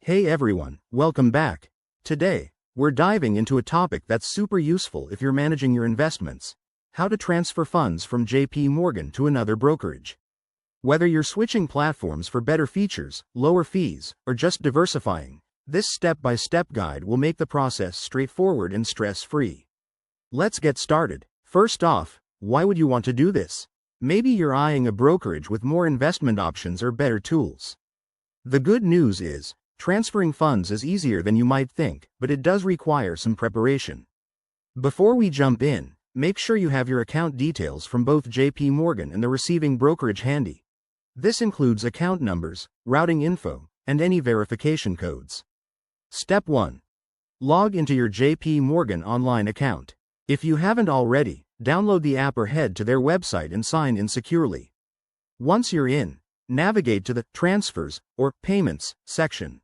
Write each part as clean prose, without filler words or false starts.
Hey everyone, welcome back. Today, we're diving into a topic that's super useful if you're managing your investments: how to transfer funds from JP Morgan to another brokerage. Whether you're switching platforms for better features, lower fees, or just diversifying, this step-by-step guide will make the process straightforward and stress-free. Let's get started. First off, why would you want to do this? Maybe you're eyeing a brokerage with more investment options or better tools. The good news is, transferring funds is easier than you might think, but it does require some preparation. Before we jump in, make sure you have your account details from both JP Morgan and the receiving brokerage handy. This includes account numbers, routing info, and any verification codes. Step 1. Log into your JP Morgan online account. If you haven't already, download the app or head to their website and sign in securely. Once you're in, navigate to the Transfers or Payments section.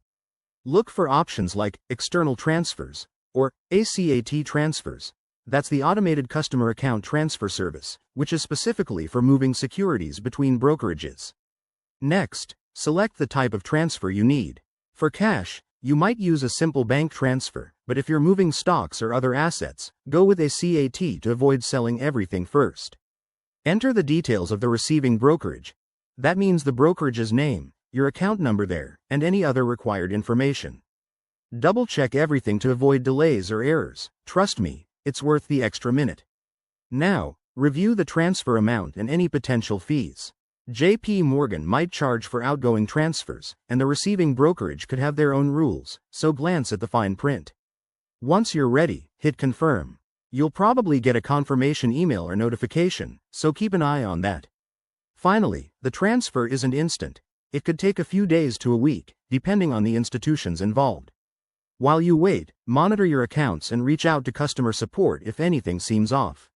Look for options like External Transfers or ACAT Transfers. That's the Automated Customer Account Transfer Service, which is specifically for moving securities between brokerages. Next, select the type of transfer you need. For cash, you might use a simple bank transfer, but if you're moving stocks or other assets, go with ACAT to avoid selling everything first. Enter the details of the receiving brokerage. That means the brokerage's name, your account number there, and any other required information. Double-check everything to avoid delays or errors. Trust me, it's worth the extra minute. Now, review the transfer amount and any potential fees. JP Morgan might charge for outgoing transfers, and the receiving brokerage could have their own rules, so glance at the fine print. Once you're ready, hit Confirm. You'll probably get a confirmation email or notification, so keep an eye on that. Finally, the transfer isn't instant. It could take a few days to a week, depending on the institutions involved. While you wait, monitor your accounts and reach out to customer support if anything seems off.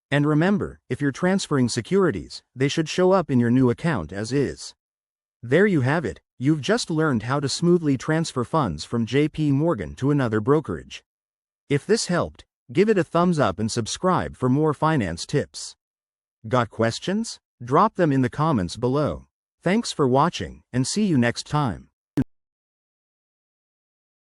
And remember, if you're transferring securities, they should show up in your new account as is. There you have it. You've just learned how to smoothly transfer funds from JP Morgan to another brokerage. If this helped, give it a thumbs up and subscribe for more finance tips. Got questions? Drop them in the comments below. Thanks for watching, and see you next time.